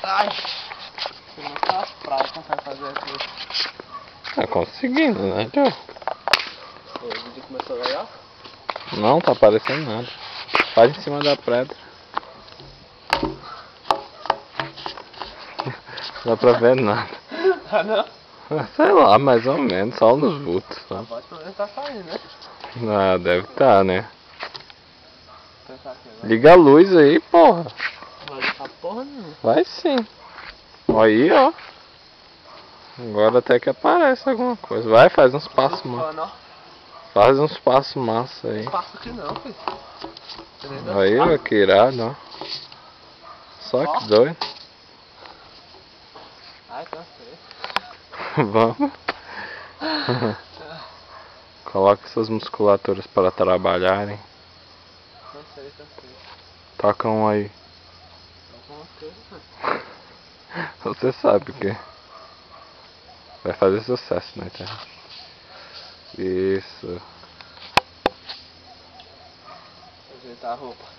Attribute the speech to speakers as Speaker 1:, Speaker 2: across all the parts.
Speaker 1: Ai! Você não tá as praias, consegue fazer aqui.
Speaker 2: Tá conseguindo, né, Joe?
Speaker 1: O vídeo começou legal?
Speaker 2: Não tá aparecendo nada. Faz em cima da pedra. Não dá pra ver nada.
Speaker 1: Ah, não?
Speaker 2: Sei lá, mais ou menos, só nos vultos.
Speaker 1: A voz pelo menos tá saindo, né?
Speaker 2: Ah, deve tá, né?
Speaker 1: Pensar aqui agora.
Speaker 2: Liga a luz aí, porra.
Speaker 1: Não vai deixar porra nenhuma.
Speaker 2: Vai sim. Aí, ó. Agora até que aparece alguma coisa. Vai, faz uns passos massa. Faz uns passos massa aí.
Speaker 1: Não passo aqui não, filho.
Speaker 2: Aí, ó, que irado, ó. Só que doido.
Speaker 1: Ai, cansei.
Speaker 2: Vamos. Coloque suas musculaturas para trabalharem.
Speaker 1: Cansei.
Speaker 2: Toca um aí.
Speaker 1: Tô com uma coisa.
Speaker 2: Você sabe o que? Vai fazer sucesso na internet. Isso.
Speaker 1: Ajeitar a roupa.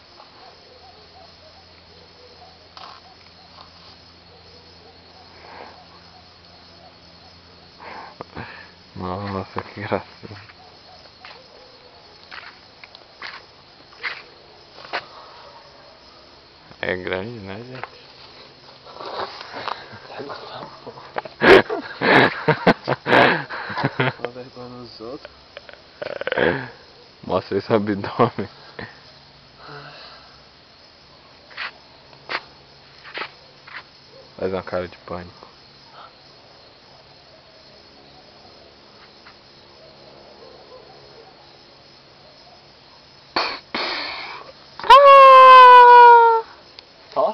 Speaker 2: Nossa, que gracinha. É grande, né, gente?
Speaker 1: Uma vergonha nos outros.
Speaker 2: Mostra esse abdômen. Faz uma cara de pânico.
Speaker 1: Ó.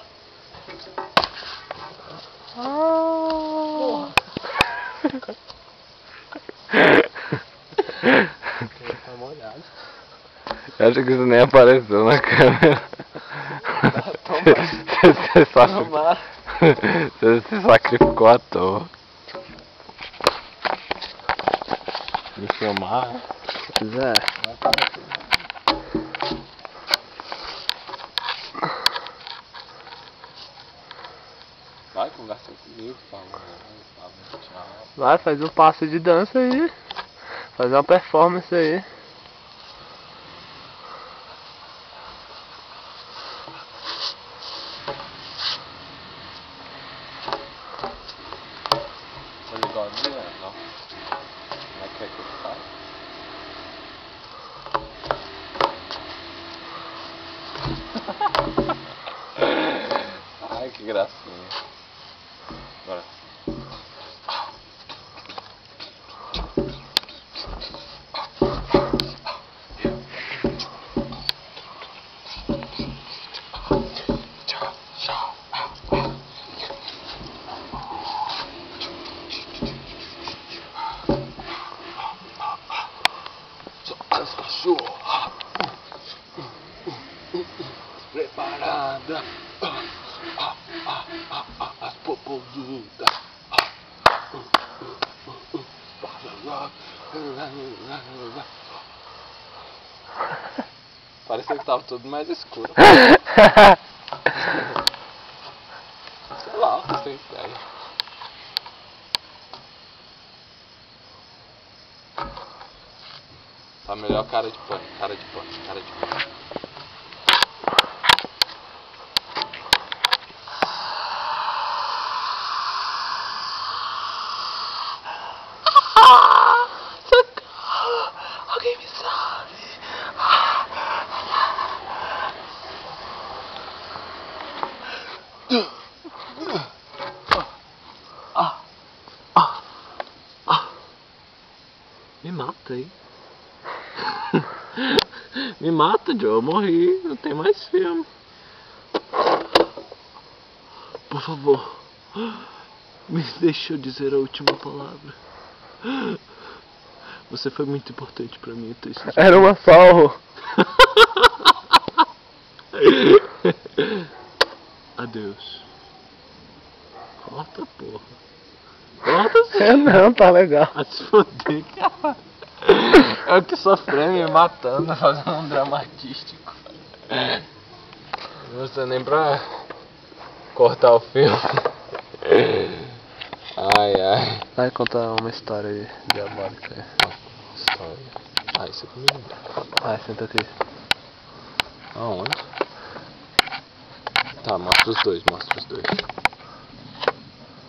Speaker 1: Porra. Tá molhado.
Speaker 2: Eu acho que isso nem apareceu na câmera. Você se sacrificou à toa. Me filmar?
Speaker 1: Se quiser.
Speaker 2: Vai conversar comigo, fala tchau.
Speaker 1: Vai, faz um passo de dança aí. Faz uma performance aí.
Speaker 2: Vou ligar o dia? Não. Como é que eu faço? Ai, que gracinha. Agora. As cachorras preparada, as popozudas. Parecia que tava tudo mais escuro. Sei lá, vocês têm ideia. Tá melhor cara de pano, cara de pano, cara de pano.
Speaker 1: Socorro! Alguém me salve! Me mata aí. Me mata, Joe. Eu morri. Não tem mais filme. Por favor. Me deixa eu dizer a última palavra. Você foi muito importante pra mim. Era uma salva. Adeus. Corta, porra. Corta sim. Não, tá legal. Vai se foder, cara. Eu que sofrendo me matando, fazendo um drama artístico.
Speaker 2: Não sei nem pra cortar o filme. Ai.
Speaker 1: Vai contar uma história aí, diabólica aí.
Speaker 2: História. Isso é comigo.
Speaker 1: Senta aqui.
Speaker 2: Aonde? Tá, mostra os dois.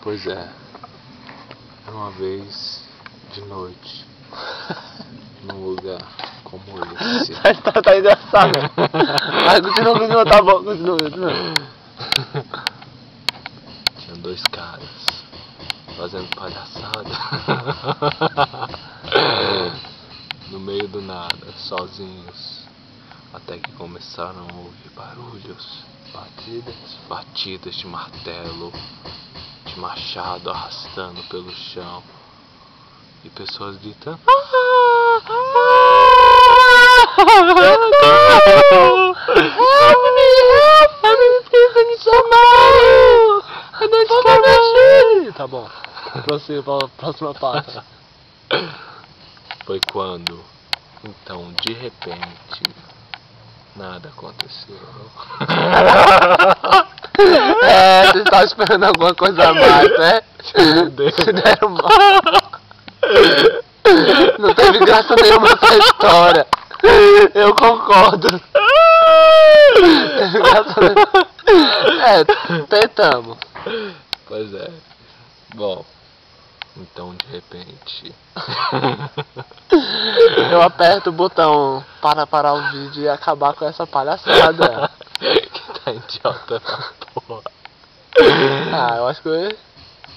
Speaker 2: Pois é. Uma vez de noite. Num lugar como esse.
Speaker 1: Tá engraçado. Continua, tá bom, continua.
Speaker 2: Tinha dois caras fazendo palhaçada no meio do nada, sozinhos, até que começaram a ouvir barulhos, batidas de martelo, de machado arrastando pelo chão e pessoas gritando.
Speaker 1: Tá bom, prossiga para a próxima parte.
Speaker 2: Foi quando, então, de repente, nada aconteceu.
Speaker 1: Você estava esperando alguma coisa a mais, né? Se deram mal. Não teve graça nenhuma essa história. Eu concordo. Teve graça nenhuma. Tentamos.
Speaker 2: Pois é. Bom, então de repente
Speaker 1: eu aperto o botão para parar o vídeo e acabar com essa palhaçada.
Speaker 2: Que tá idiota pra porra.
Speaker 1: Eu acho que o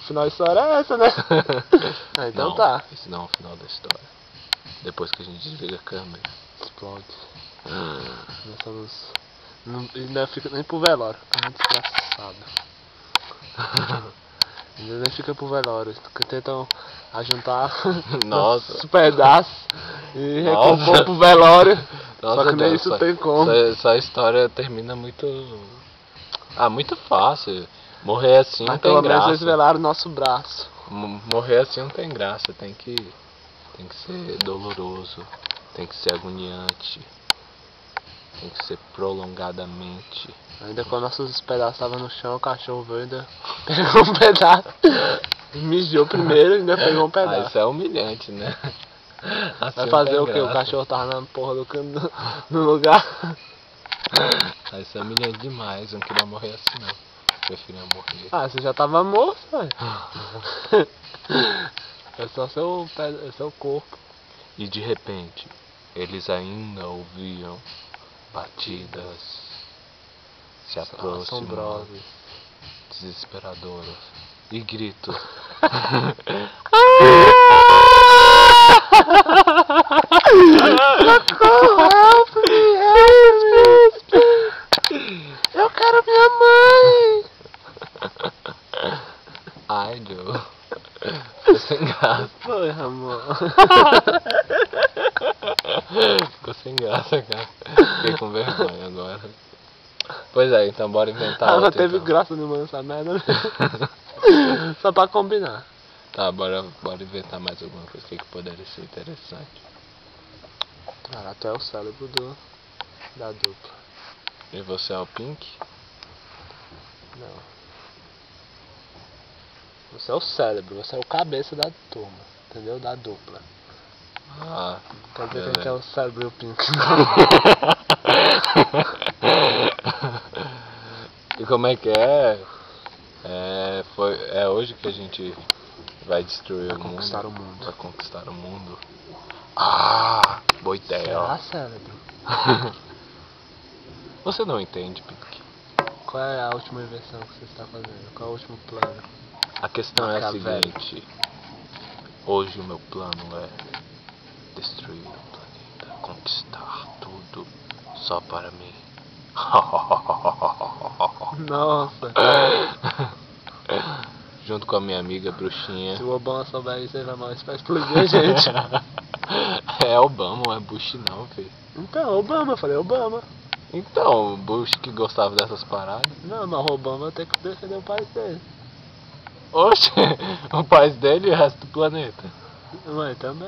Speaker 1: final da história é essa, né? Então
Speaker 2: não,
Speaker 1: tá.
Speaker 2: Esse não é o final da história. Depois que a gente desliga a câmera,
Speaker 1: explode. Nós somos... Ainda fica nem pro velório, é desgraçado. Ainda nem fica pro velório, tentam ajuntar os pedaços e recompor pro velório. Só que nem isso tem como.
Speaker 2: Essa história termina muito... muito fácil. Morrer assim não tem graça. Mas pelo menos
Speaker 1: eles velaram o nosso braço.
Speaker 2: Morrer assim não tem graça, tem que ser doloroso, tem que ser agoniante, tem que ser prolongadamente.
Speaker 1: Ainda quando nossos pedaços estavam no chão, o cachorro veio e ainda pegou um pedaço. Mijou primeiro e ainda pegou um pedaço.
Speaker 2: Isso é humilhante, né? Assim
Speaker 1: vai fazer o que? O cachorro tava na porra do canto no lugar.
Speaker 2: Isso é humilhante demais, eu não queria morrer assim não. Preferia morrer.
Speaker 1: Você já tava morto, velho. É só seu corpo.
Speaker 2: E de repente, eles ainda ouviam batidas se aproximam, desesperadoras, e gritos.
Speaker 1: Socorro, help me, eu quero minha mãe.
Speaker 2: Ai, Joe. Ficou sem graça.
Speaker 1: Foi, amor.
Speaker 2: Ficou sem graça, cara. Fiquei com vergonha agora. Pois é, então bora inventar outra.
Speaker 1: Não teve graça nenhuma nessa merda. Só pra combinar.
Speaker 2: Tá, bora inventar mais alguma coisa que poderia ser interessante.
Speaker 1: Cara, tu é o cérebro da dupla.
Speaker 2: E você é o Pink?
Speaker 1: Não. Você é o cérebro, você é o cabeça da turma, entendeu? Da dupla. Quer dizer que a gente é o cérebro e o Pink.
Speaker 2: E como é que é? É hoje que a gente vai destruir o mundo. Vai conquistar o mundo. Boa ideia.
Speaker 1: Será, cérebro?
Speaker 2: Você não entende, Pink.
Speaker 1: Qual é a última invenção que você está fazendo? Qual é o último plano?
Speaker 2: A questão é a seguinte. Hoje o meu plano é destruir o planeta, conquistar tudo só para mim.
Speaker 1: Nossa.
Speaker 2: Junto com a minha amiga bruxinha.
Speaker 1: Se o Obama souber isso, ele vai explodir a gente.
Speaker 2: É Obama, não é Bush não, filho.
Speaker 1: Então, Obama, eu falei Obama.
Speaker 2: Então, Bush que gostava dessas paradas.
Speaker 1: Não, mas o Obama tem que defender o país dele.
Speaker 2: Oxe, o país dele e o resto do planeta.
Speaker 1: Mas também.